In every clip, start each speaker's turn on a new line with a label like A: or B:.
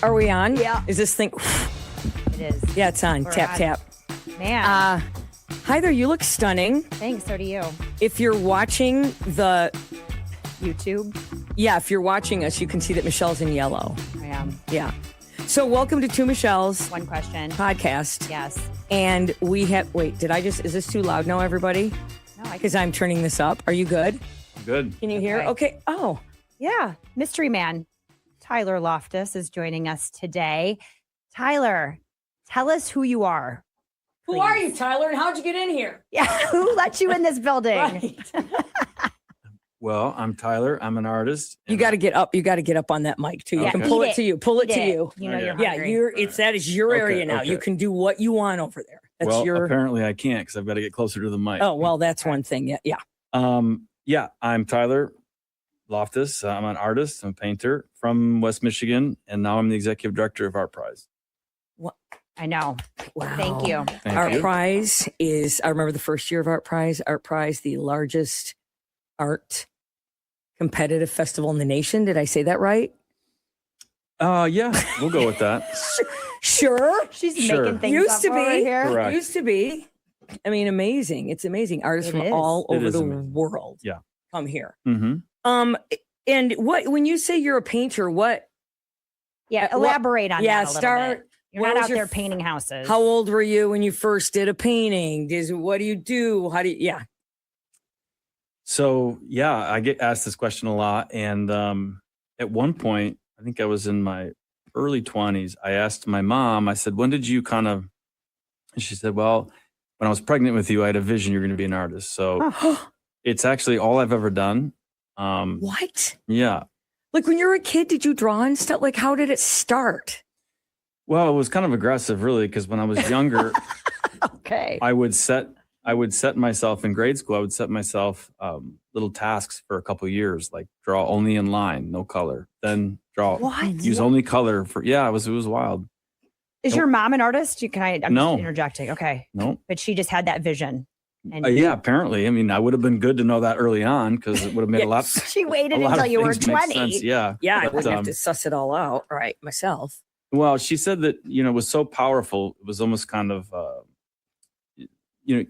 A: Are we on?
B: Yeah.
A: Is this thing?
B: It is.
A: Yeah, it's on.
B: We're
A: Tap,
B: on.
A: tap.
B: Man.
A: Hi there. You look stunning.
B: Thanks. So do you.
A: If you're watching the,
B: YouTube.
A: if you're watching us, you can see that Michelle's in yellow.
B: I am.
A: Yeah. So welcome to Two Michelle's
B: One question.
A: podcast.
B: Yes.
A: And we have, is this too loud now, everybody?
B: No,
A: Because I'm turning this up. Are you good?
C: Good.
A: Can you hear? Okay. Oh,
B: Yeah. Mystery man Tyler Loftus is joining us today. Tyler, tell us who you are.
A: who are you, Tyler? And how'd you get in here?
B: Yeah. Who let you in this building?
A: Right.
C: Well, I'm Tyler. I'm an artist.
A: You got to get up. You got to get up on that mic too. You
C: Okay.
A: can pull
B: Eat
A: it to you. Pull it
B: Eat
A: to you.
B: You know
C: Okay.
B: you're
A: Yeah,
B: hungry.
A: that is your
C: Okay,
A: area now.
C: okay.
A: You can do what you want over there. That's
C: well,
A: your.
C: apparently I can't because I've got to get closer to the mic.
A: Oh well, that's one thing. Yeah.
C: Yeah, I'm Tyler Loftus. I'm an artist. I'm a painter from West Michigan, and now I'm the executive director of Art Prize.
B: I know.
A: Wow.
B: Thank you.
C: Thank
A: Art
C: you.
A: Prize is. I remember the first year of Art Prize. Art Prize, the largest art competitive festival in the nation. Did I say that right?
C: Yeah, we'll go with that.
A: Sure.
B: She's
C: Sure.
B: making things
A: Used
B: up
A: to
B: over
A: be.
B: here.
C: Correct.
A: Used to be. I mean, amazing. It's amazing. Artists
B: It
A: from
B: is.
A: all
C: It
A: over
C: is
A: the
C: amazing.
A: world.
C: Yeah.
A: Come here.
C: Mm-hmm.
A: And when you say you're a painter, what?
B: Yeah.
A: What-
B: Elaborate on that a little bit. You're
A: where
B: not
A: was
B: out
A: your
B: there
A: f-
B: painting houses.
A: How old were you when you first did a painting? What do you do? How do you? Yeah.
C: So, yeah, I get asked this question a lot. And at one point, I think I was in my early 20s, I asked my mom, I said, when did you and she said, well, when I was pregnant with you, I had a vision you're going to be an artist. So it's actually all I've ever done.
A: What?
C: Yeah.
A: Like when you were a kid, did you draw and stuff? Like how did it start?
C: Well, it was kind of aggressive, really, because when I was younger,
B: Okay.
C: I would set myself in grade school. I would set myself little tasks for a couple of years, like draw only in line, no color. Then draw,
B: What?
C: use only color for. Yeah, it was wild.
B: Is your mom an artist? I'm
C: No.
B: just interjecting. Okay.
C: No,
B: But she just had that vision. And
C: yeah, apparently. I mean, I would have been good to know that early on because it would have made a lot.
B: she waited
C: a lot
B: until
C: of
B: you were
C: things make
B: 20.
C: sense, yeah.
A: Yeah, I
C: But,
A: wouldn't have to suss it all out, right? Myself.
C: Well, she said that it was so powerful. It was almost kind of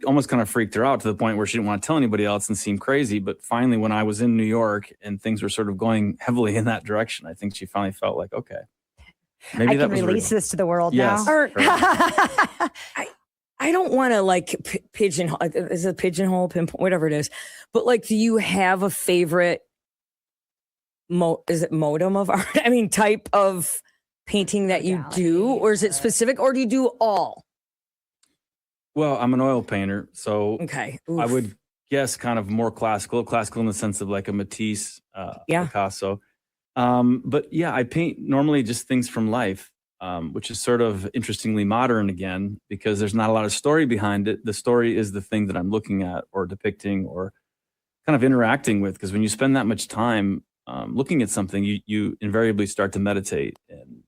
C: almost kind of freaked her out to the point where she didn't want to tell anybody else and seem crazy. But finally, when I was in New York and things were sort of going heavily in that direction, I think she finally felt like, okay, maybe
B: I
C: that
B: can
C: was
B: release
C: real.
B: this to the world
C: Yes.
B: now.
A: Or- I don't want to like pigeonhole. Is it pigeonhole, pinpoint, whatever it is? But like, do you have a favorite? Is it modem of art? I mean, type of painting that you do,
B: Modality,
A: or is it specific, or do you do all?
C: Well, I'm an oil painter, so
A: Okay.
C: I
A: Oof.
C: would guess kind of more classical in the sense of like a Matisse,
A: Yeah.
C: Picasso. But yeah, I paint normally just things from life, which is sort of interestingly modern again, because there's not a lot of story behind it. The story is the thing that I'm looking at or depicting or kind of interacting with. Because when you spend that much time looking at something, you invariably start to meditate, and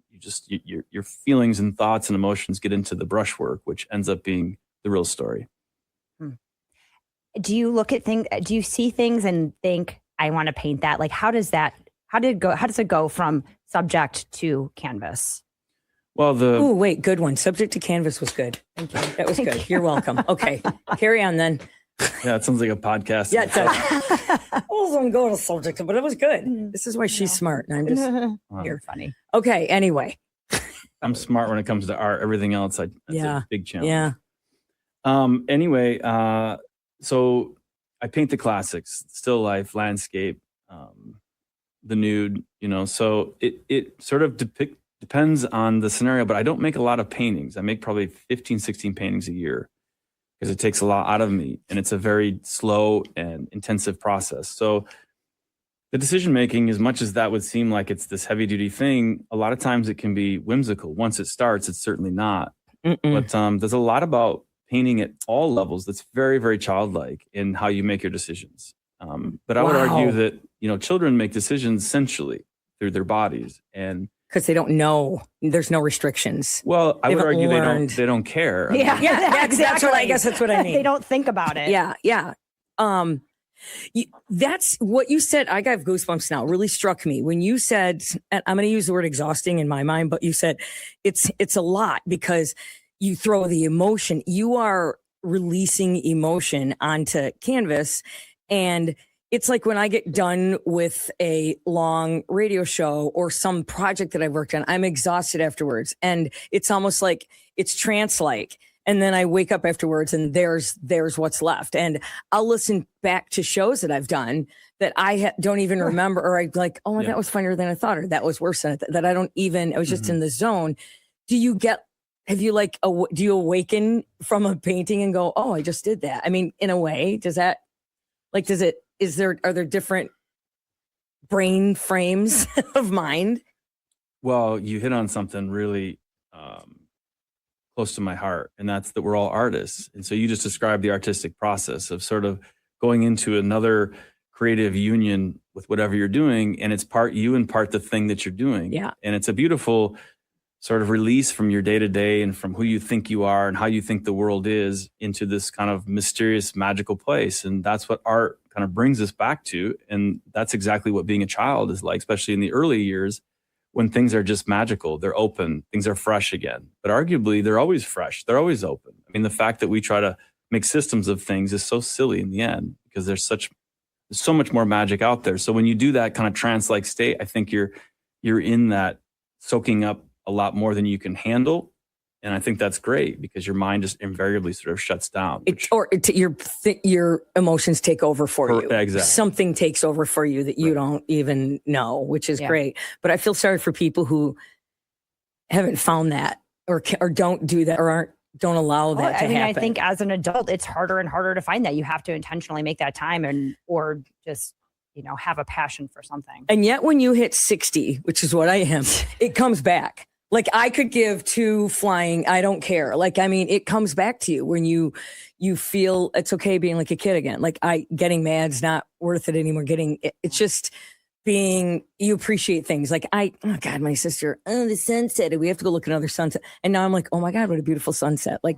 C: your feelings and thoughts and emotions get into the brushwork, which ends up being the real story.
B: Do you look at things? Do you see things and think, I want to paint that? Like, how does it go from subject to canvas?
C: Well,
A: Oh, wait, good one. Subject to canvas was good.
B: Thank you.
A: That was good. You're welcome. Okay, carry on then.
C: yeah, it sounds like a podcast.
A: Yeah, it does. I wasn't going to subject, but it was good. This is why she's smart, and I'm just
B: You're funny.
A: okay. Anyway,
C: I'm smart when it comes to art. Everything else, that's
A: Yeah.
C: a big challenge.
A: yeah.
C: Anyway, so I paint the classics, still life, landscape, the nude, so it sort of depends on the scenario, but I don't make a lot of paintings. I make probably 15, 16 paintings a year because it takes a lot out of me, and it's a very slow and intensive process. So the decision-making, as much as that would seem like it's this heavy-duty thing, a lot of times it can be whimsical. Once it starts, it's certainly not. But there's a lot about painting at all levels that's very, very childlike in how you make your decisions. But I would argue that, children make decisions essentially through their bodies. And
A: Because they don't know. There's no restrictions.
C: well, I
A: They
C: would
A: haven't
C: argue
A: learned.
C: they don't care. I
B: Yeah,
C: mean,
A: Yeah, that's what I guess that's what I mean.
B: They don't think about it.
A: Yeah. That's what you said. I got goosebumps now. It really struck me when you said, and I'm going to use the word exhausting in my mind, but you said it's a lot because you throw the emotion. You are releasing emotion onto canvas. And it's like when I get done with a long radio show or some project that I've worked on, I'm exhausted afterwards. And it's almost like it's trance-like. And then I wake up afterwards and there's what's left. And I'll listen back to shows that I've done that I don't even remember, or I like, oh, that was funnier than I thought, or that was worse than that I don't even, I was just in the zone. Do you awaken from a painting and go, oh, I just did that? I mean, in a way, are there different brain frames of mind?
C: Well, you hit on something really close to my heart, and that's that we're all artists. And so you just described the artistic process of sort of going into another creative union with whatever you're doing, and it's part you and part the thing that you're doing.
A: Yeah.
C: And it's a beautiful sort of release from your day-to-day and from who you think you are and how you think the world is into this kind of mysterious, magical place. And that's what art kind of brings us back to. And that's exactly what being a child is like, especially in the early years, when things are just magical, they're open, things are fresh again. But arguably, they're always fresh, they're always open. I mean, the fact that we try to make systems of things is so silly in the end, because there's so much more magic out there. So when you do that kind of trance-like state, I think you're in that soaking up a lot more than you can handle. And I think that's great because your mind just invariably sort of shuts down.
A: Your emotions take over for you.
C: Exactly.
A: Something takes over for you that you don't even know, which is great. But I feel sorry for people who haven't found that or don't do that or don't allow that to happen.
B: I think as an adult, it's harder and harder to find that. You have to intentionally make that time or just, have a passion for something.
A: And yet when you hit 60, which is what I am, it comes back. Like I could give two flying, I don't care. Like, I mean, it comes back to you when you feel it's okay being like a kid again. Like getting mad's not worth it anymore. It's just you appreciate things. Like oh God, my sister, the sunset. We have to go look at another sunset. And now I'm like, oh my God, what a beautiful sunset. Like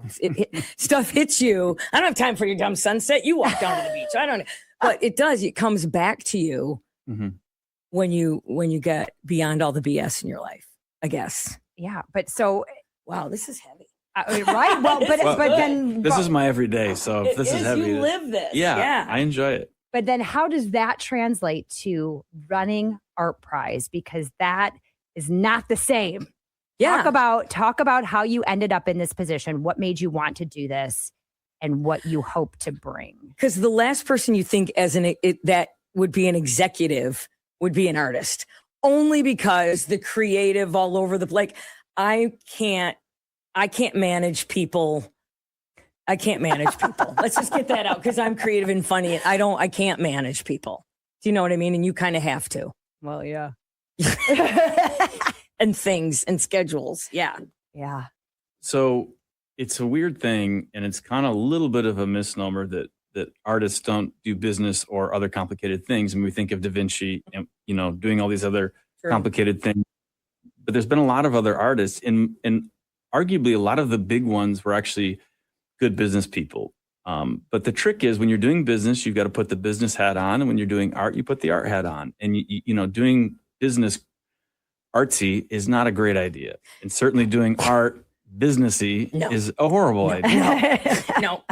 A: stuff hits you. I don't have time for your dumb sunset. You walk down to the beach. I don't know. But it does. It comes back to you when you get beyond all the BS in your life, I guess.
B: Yeah, but so
A: wow, this is heavy,
B: right? Well, but then
C: this is my everyday. So if this is heavy,
A: you live this.
C: Yeah, I enjoy it.
B: But then, how does that translate to running Art Prize? Because that is not the same.
A: Yeah,
B: talk about how you ended up in this position. What made you want to do this, and what you hope to bring? Because
A: the last person you think that would be an executive would be an artist. Only because the creative all over I can't manage people. I can't manage people. Let's just get that out because I'm creative and funny. I can't manage people. Do you know what I mean? And you kind of have to.
B: Well, yeah.
A: And things and schedules. Yeah.
B: Yeah.
C: So it's a weird thing. And it's kind of a little bit of a misnomer that artists don't do business or other complicated things. And we think of Da Vinci and, doing all these other complicated things. But there's been a lot of other artists and arguably a lot of the big ones were actually good business people. But the trick is when you're doing business, you've got to put the business hat on. And when you're doing art, you put the art hat on. And, doing business artsy is not a great idea. And certainly doing art businessy is a horrible idea.
A: No,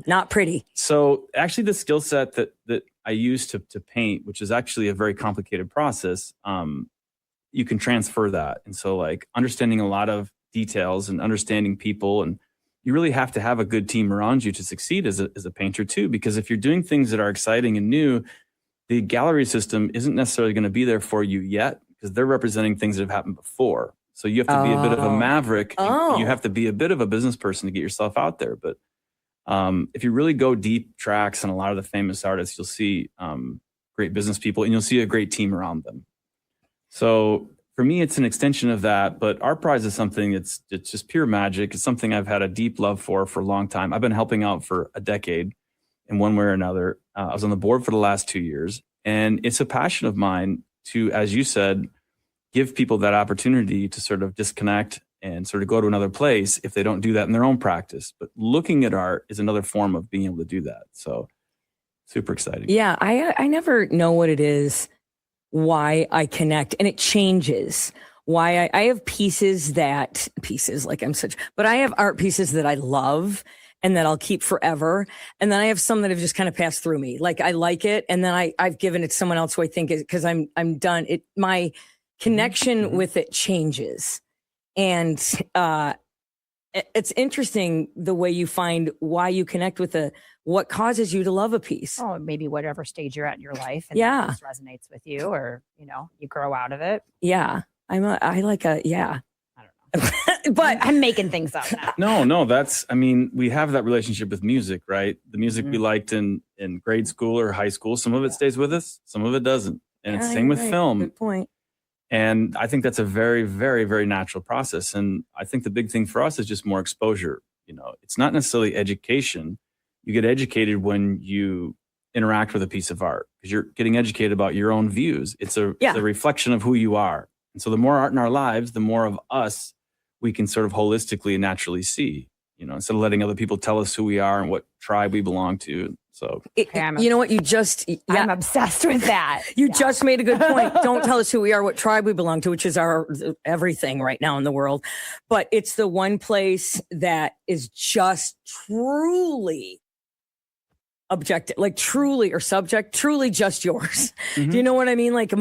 A: not pretty.
C: So actually the skill set that I use to paint, which is actually a very complicated process, you can transfer that. And so like understanding a lot of details and understanding people, and you really have to have a good team around you to succeed as a painter too, because if you're doing things that are exciting and new, the gallery system isn't necessarily going to be there for you yet because they're representing things that have happened before. So you have to be a bit of a maverick. You have to be a bit of a business person to get yourself out there. But if you really go deep tracks and a lot of the famous artists, you'll see great business people and you'll see a great team around them. So for me, it's an extension of that. But Art Prize is something it's just pure magic. It's something I've had a deep love for a long time. I've been helping out for a decade in one way or another. I was on the board for the last 2 years. And it's a passion of mine to, as you said, give people that opportunity to sort of disconnect and sort of go to another place if they don't do that in their own practice. But looking at art is another form of being able to do that. So super exciting.
A: Yeah, I never know what it is, why I connect, and it changes. Why I have pieces like I'm such, but I have art pieces that I love and that I'll keep forever. And then I have some that have just kind of passed through me. Like I like it, and then I've given it to someone else who I think is, because I'm done. My connection with it changes, and it's interesting the way you find why you connect with what causes you to love a piece.
B: Oh, maybe whatever stage you're at in your life, and
A: Yeah.
B: that just resonates with you, or you grow out of it.
A: Yeah, I don't know.
B: But I'm making things up now.
C: No, we have that relationship with music, right? The music we liked in grade school or high school, some of it stays with us, some of it doesn't. And it's the same with film.
A: Good point.
C: And I think that's a very, very, very natural process. And I think the big thing for us is just more exposure. It's not necessarily education. You get educated when you interact with a piece of art because you're getting educated about your own views. It's a reflection of who you are. And so the more art in our lives, the more of us we can sort of holistically and naturally see, instead of letting other people tell us who we are and what tribe we belong to. So,
A: you know what? I'm
B: obsessed with that.
A: You just made a good point. Don't tell us who we are, what tribe we belong to, which is our everything right now in the world. But it's the one place that is just truly objective, like truly or subject, truly just yours.
C: Mm-hmm.
A: Do you know what I mean? Like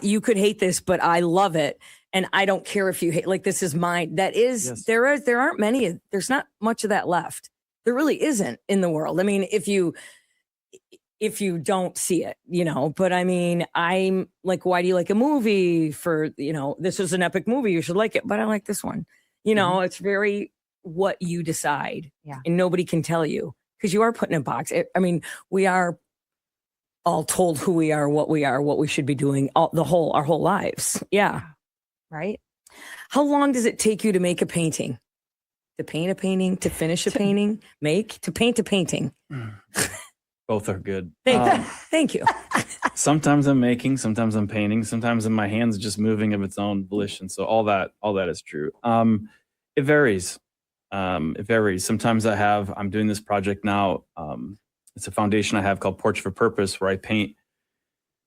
A: you could hate this, but I love it. And I don't care if you hate, like, this is mine. That is, yes. There aren't many, there's not much of that left. There really isn't in the world. I mean, if you don't see it, but I mean, I'm like, why do you like a movie for, this is an epic movie, you should like it, but I like this one. It's very what you decide.
B: Yeah.
A: And nobody can tell you because you are put in a box. We are all told who we are, what we should be doing our whole lives. Yeah.
B: Right.
A: How long does it take you to make a painting? To paint a painting, to finish a painting, to paint a painting?
C: Both are good.
A: Thank you.
C: Sometimes I'm making, sometimes I'm painting, sometimes my hands are just moving of its own volition. So all that is true. It varies. Sometimes I'm doing this project now. It's a foundation I have called Portrait for Purpose, where I paint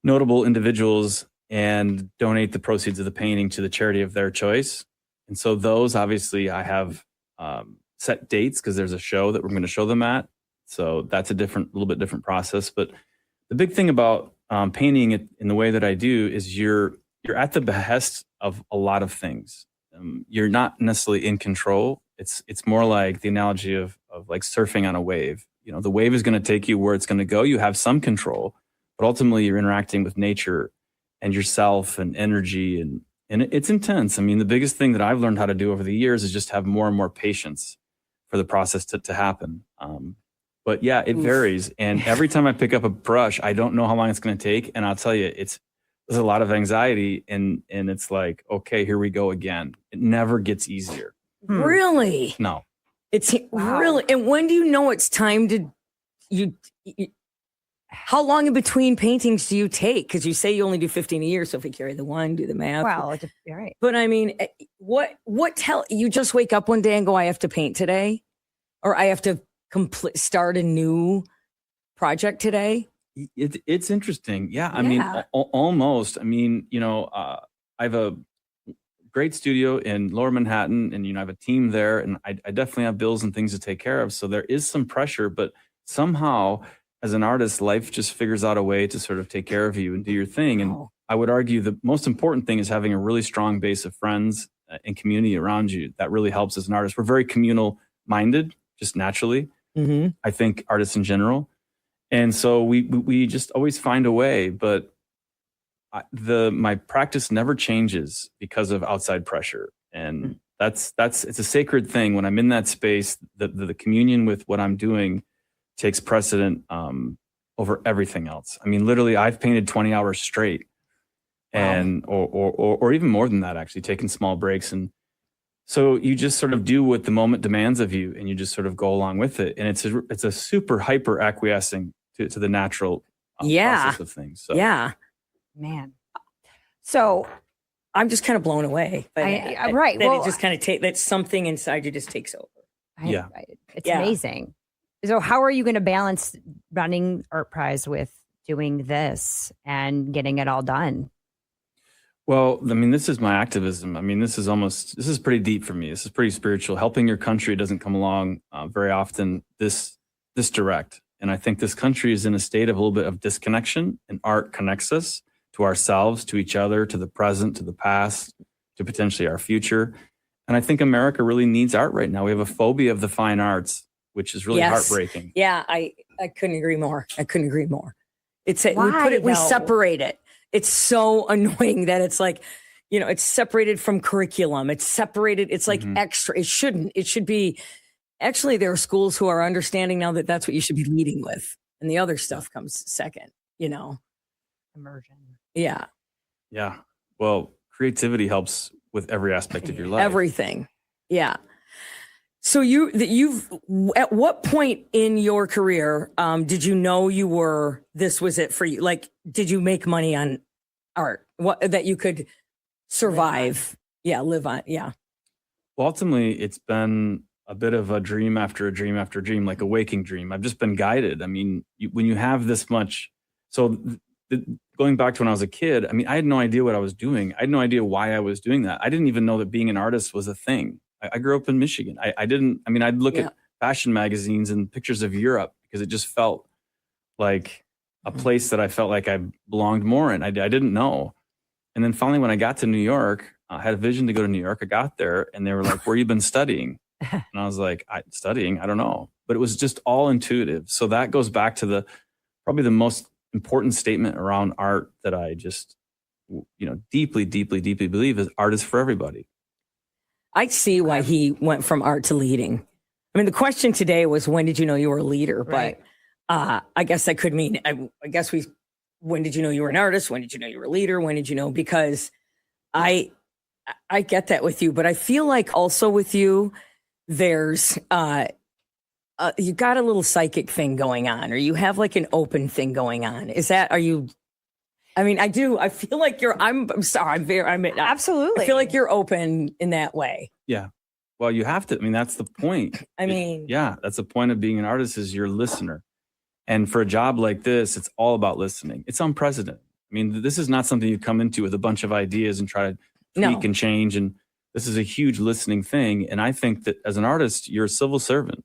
C: notable individuals and donate the proceeds of the painting to the charity of their choice. And so those, obviously, I have set dates because there's a show that we're going to show them at. So that's a little bit different process. But the big thing about painting it in the way that I do is you're at the behest of a lot of things. You're not necessarily in control. It's more like the analogy of like surfing on a wave. The wave is going to take you where it's going to go. You have some control, but ultimately you're interacting with nature and yourself and energy, and it's intense. I mean, the biggest thing that I've learned how to do over the years is just have more and more patience for the process to happen. But yeah, it varies. And every time I pick up a brush, I don't know how long it's going to take. And I'll tell you, there's a lot of anxiety, and it's like, okay, here we go again. It never gets easier.
A: Really?
C: No.
A: It's really. And when do you know it's time to how long in between paintings do you take? Because you say you only do 15 a year. So if we carry the one, do the math.
B: Well, you're right.
A: But I mean, you just wake up one day and go, I have to paint today, or I have to start a new project today.
C: It's interesting. Yeah. I mean, almost. I mean, I have a great studio in Lower Manhattan, and, I have a team there, and I definitely have bills and things to take care of. So there is some pressure, but somehow as an artist, life just figures out a way to sort of take care of you and do your thing. And I would argue the most important thing is having a really strong base of friends and community around you. That really helps as an artist. We're very communal minded, just naturally. Mm-hmm. I think artists in general. And so we just always find a way, but my practice never changes because of outside pressure. And it's a sacred thing. When I'm in that space, the communion with what I'm doing takes precedent over everything else. I mean, literally, I've painted 20 hours straight, and or even more than that, actually, taking small breaks. And so you just sort of do what the moment demands of you, and you just sort of go along with it. And it's a super hyper acquiescing to the natural process of things. So.
B: Yeah, man. So
A: I'm just kind of blown away.
B: Right.
A: That it just kind of that something inside you just takes over.
B: It's amazing. So how are you going to balance running Art Prize with doing this and getting it all done?
C: Well, I mean, this is my activism. I mean, this is pretty deep for me. This is pretty spiritual. Helping your country doesn't come along very often this direct. And I think this country is in a state of a little bit of disconnection, and art connects us to ourselves, to each other, to the present, to the past, to potentially our future. And I think America really needs art right now. We have a phobia of the fine arts, which is really heartbreaking.
A: Yeah, I couldn't agree more. I couldn't agree more. It's
B: Why,
A: we
B: though?
A: separate it. It's so annoying that it's like, it's separated from curriculum. It's separated. It's like extra. It shouldn't. It should be. Actually, there are schools who are understanding now that that's what you should be leading with, and the other stuff comes second.
B: Immersion.
A: Yeah.
C: Yeah. Well, creativity helps with every aspect of your life.
A: Everything. Yeah. So at what point in your career did you know this was it for you? Like, did you make money on art? That you could survive? Live on. Yeah.
C: Well, ultimately, it's been a bit of a dream after a dream after a dream, like a waking dream. I've just been guided. I mean, when you have this much, going back to when I was a kid, I mean, I had no idea what I was doing. I had no idea why I was doing that. I didn't even know that being an artist was a thing. I grew up in Michigan. I'd look at fashion magazines and pictures of Europe because it just felt like a place that I felt like I belonged more in. I didn't know. And then finally, when I got to New York, I had a vision to go to New York. I got there and they were like, where you been studying? And I was like, studying? I don't know. But it was just all intuitive. So that goes back to probably the most important statement around art that I just, deeply, deeply, deeply believe is art is for everybody.
A: I see why he went from art to leading. I mean, the question today was, when did you know you were a leader?
B: Right.
A: But I guess that could mean, when did you know you were an artist? When did you know you were a leader? When did you know? Because I get that with you, but I feel like also with you, there's, you got a little psychic thing going on, or you have like an open thing going on. I do. I feel like I'm sorry.
B: Absolutely.
A: I feel like you're open in that way.
C: Yeah. Well, you have to. I mean, that's the point. That's the point of being an artist is you're a listener. And for a job like this, it's all about listening. It's unprecedented. I mean, this is not something you come into with a bunch of ideas and try to tweak and change. And this is a huge listening thing. And I think that as an artist, you're a civil servant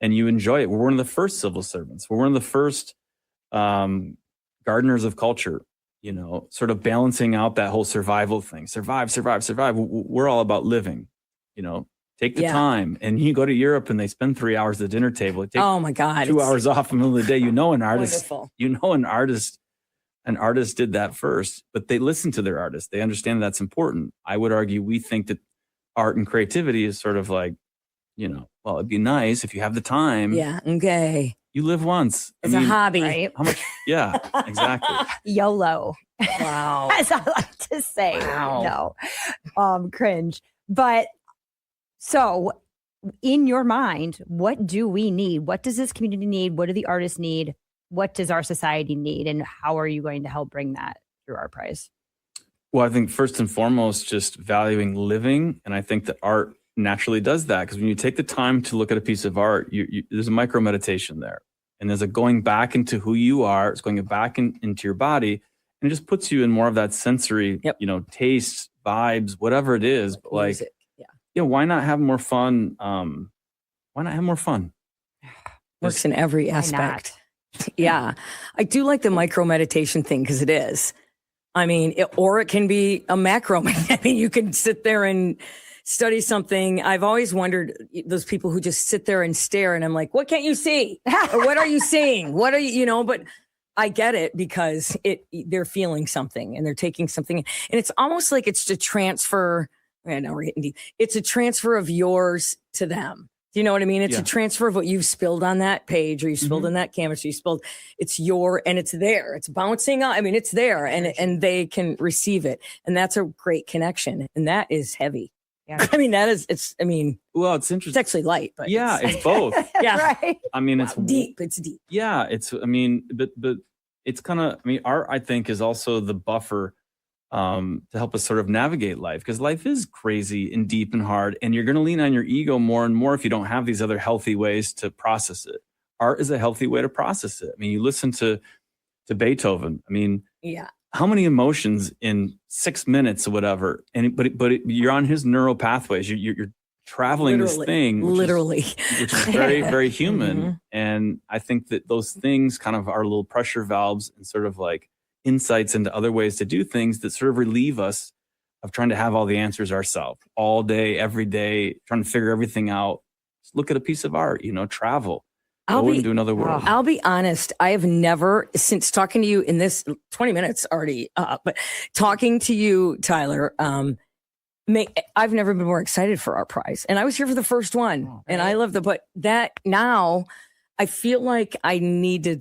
C: and you enjoy it. We're one of the first civil servants. We're one of the first gardeners of culture. Sort of balancing out that whole survival thing. Survive. We're all about living, take the time. And you go to Europe and they spend 3 hours at the dinner table. It takes
A: oh my God,
C: 2 hours off in the middle of the day. An artist,
A: wonderful.
C: An artist did that first, but they listen to their artist. They understand that's important. I would argue we think that art and creativity is sort of like, well, it'd be nice if you have the time.
A: Yeah. Okay.
C: You live once.
A: It's a hobby.
B: Right?
C: How much? Yeah, exactly.
B: YOLO.
A: Wow.
B: As I like to say.
A: Wow.
B: No. Cringe. But so in your mind, what do we need? What does this community need? What do the artists need? What does our society need? And how are you going to help bring that through Art Prize?
C: Well, I think first and foremost, just valuing living. And I think that art naturally does that, because when you take the time to look at a piece of art, there's a micro meditation there, and there's a going back into who you are. It's going back into your body, and it just puts you in more of that sensory, taste, vibes, whatever it is. But like,
A: music.
C: Why not have more fun? Why not have more fun?
A: Works in every aspect. Yeah, I do like the micro meditation thing because it is. I mean, or it can be a macro. I mean, you can sit there and study something. I've always wondered those people who just sit there and stare, and I'm like, what can't you see? Or what are you seeing? What are you, but I get it because they're feeling something and they're taking something. And it's almost like it's to transfer. I know we're getting deep. It's a transfer of yours to them. Do you know what I mean? It's a transfer of what you've spilled on that page, or you spilled on that canvas, or you spilled. It's and it's there. It's bouncing up. I mean, it's there, and they can receive it, and that's a great connection, and that is heavy. Yeah. I mean, well, it's interesting. It's actually light, but
C: it's both.
A: Yeah.
B: Right.
C: I mean, it's
A: deep. It's deep.
C: Yeah. But it's kind of, art, I think, is also the buffer to help us sort of navigate life, because life is crazy and deep and hard, and you're going to lean on your ego more and more if you don't have these other healthy ways to process it. art is a healthy way to process it. I mean, you listen to Beethoven. I mean,
A: Yeah.
C: how many emotions in 6 minutes or whatever, and you're on his neural pathways. You're traveling this thing, which is very, very human. And I think that those things kind of are little pressure valves and sort of like insights into other ways to do things that sort of relieve us of trying to have all the answers ourselves all day, every day, trying to figure everything out. Just look at a piece of art, travel. Go into another world.
A: I'll be honest. I have never, since talking to you in this 20 minutes already, but talking to you, Tyler, I've never been more excited for our prize. And I was here for the first one, and I love but that now I feel like I need to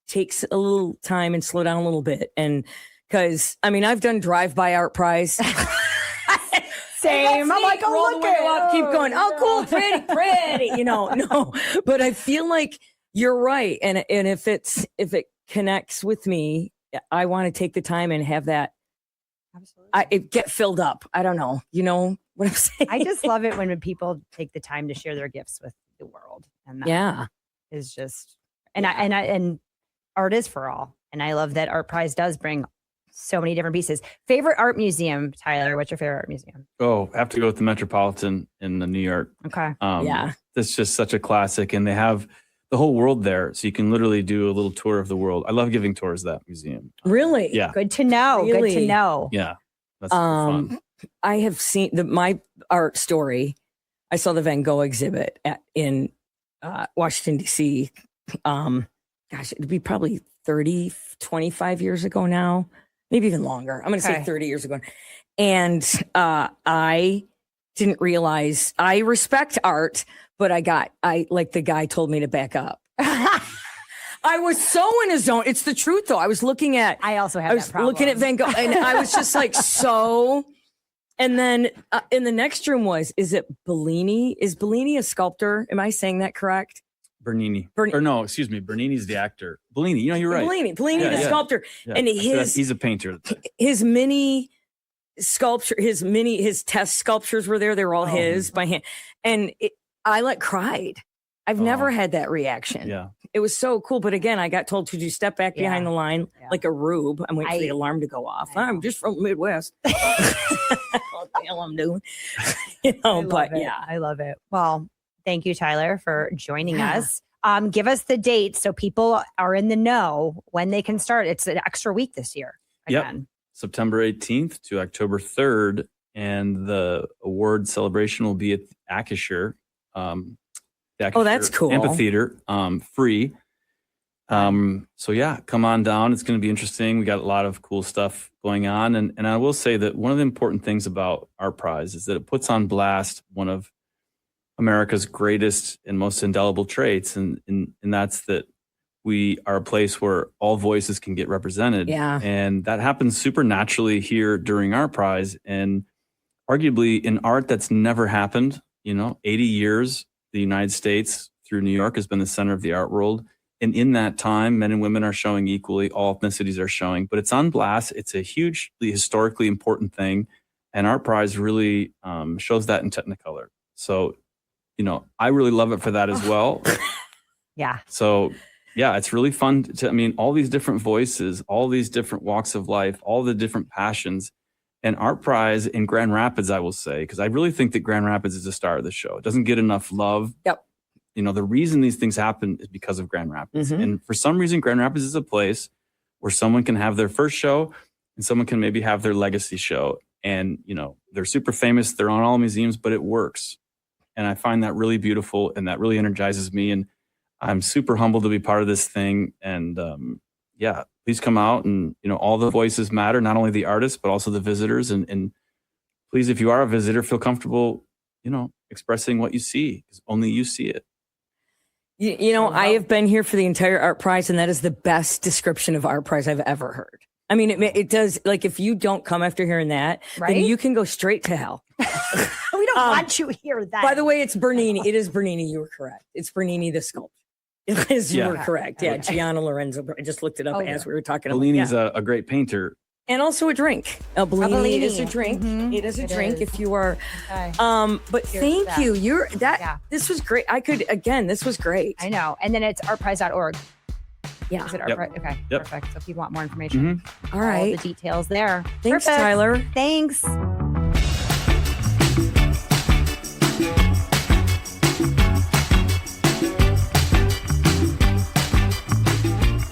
A: take a little time and slow down a little bit. And because, I mean, I've done drive-by art prize.
B: Same. I'm like, oh, look at
A: keep going. Oh, cool, pretty, no. But I feel like you're right. And if it connects with me, I want to take the time and have that.
B: Absolutely.
A: It get filled up. I don't know. You know what I'm saying?
B: I just love it when people take the time to share their gifts with the world. And that is just, and art is for all. And I love that Art Prize does bring so many different pieces. Favorite art museum, Tyler? What's your favorite art museum?
C: Oh, I have to go with the Metropolitan in New York.
B: Okay.
C: That's just such a classic. And they have the whole world there. So you can literally do a little tour of the world. I love giving tours of that museum.
A: Really?
C: Yeah.
B: Good to know.
A: Really?
B: Good to know.
C: Yeah. That's fun.
A: I have seen my art story. I saw the Van Gogh exhibit in Washington, D.C. It'd be probably 25 years ago now, maybe even longer. I'm going to say 30 years ago. And I didn't realize I respect art, but the guy told me to back up. I was so in a zone. It's the truth, though. I was looking at.
B: I also have.
A: I was looking at Van Gogh, and I was just like so. And then in the next room is it Bellini? Is Bellini a sculptor? Am I saying that correct?
C: Bernini. Or no, excuse me. Bernini's the actor. Bellini. You're right.
A: Bellini, the sculptor, and
C: he's a painter.
A: His mini sculpture, his test sculptures were there. They were all his by hand, and I cried. I've never had that reaction.
C: Yeah.
A: It was so cool. But again, I got told to step back behind the line like a rube. I'm waiting for the alarm to go off. I'm just from the Midwest. What the hell I'm doing?
B: I love it. Well, thank you, Tyler, for joining us. Give us the date so people are in the know when they can start. It's an extra week this year. Again.
C: Yep. September 18th to October 3rd. And the award celebration will be at Acrisure.
A: That's cool.
C: Amphitheater, free. So yeah, come on down. It's going to be interesting. We got a lot of cool stuff going on. And I will say that one of the important things about Art Prize is that it puts on blast one of America's greatest and most indelible traits. And that's that we are a place where all voices can get represented.
A: Yeah.
C: And that happens super naturally here during Art Prize. And arguably in art, that's never happened. 80 years, the United States through New York has been the center of the art world. And in that time, men and women are showing equally. All ethnicities are showing, but it's on blast. It's a hugely historically important thing. And Art Prize really shows that in Technicolor. So, I really love it for that as well.
B: Yeah.
C: So yeah, it's really fun all these different voices, all these different walks of life, all the different passions. And Art Prize in Grand Rapids, I will say, because I really think that Grand Rapids is the star of the show. It doesn't get enough love.
A: Yep.
C: The reason these things happen is because of Grand Rapids.
A: Mm-hmm.
C: And for some reason, Grand Rapids is a place where someone can have their first show and someone can maybe have their legacy show. And, they're super famous. They're on all museums, but it works. And I find that really beautiful and that really energizes me. And I'm super humbled to be part of this thing. And please come out and, all the voices matter, not only the artists, but also the visitors. And please, if you are a visitor, feel comfortable, expressing what you see, because only you see it.
A: I have been here for the entire Art Prize, and that is the best description of Art Prize I've ever heard. I mean, it does, like, if you don't come after hearing that, then you can go straight to hell.
B: We don't want you here. That.
A: By the way, it's Bernini. It is Bernini. You were correct. It's Bernini, the sculptor. You were correct. Yeah, Gianna Lorenzo. I just looked it up as we were talking about.
C: Bellini's a great painter.
A: And also a drink. A Bellini is a
B: Bellini.
A: drink.
B: Mhm.
A: It is a
B: It
A: drink
B: is.
A: if you are.
B: Okay.
A: But
B: Cheers to
A: thank
B: that.
A: you.
B: Yeah.
A: This was great. This was great.
B: I know. And then it's artprize.org.
A: Yeah.
B: Is it
C: Yep.
B: artprize? Okay.
C: Yep.
B: Perfect. So if you want more information,
A: All
B: all
A: right.
B: the details there.
A: Thanks,
B: Perfect.
A: Tyler.
B: Thanks.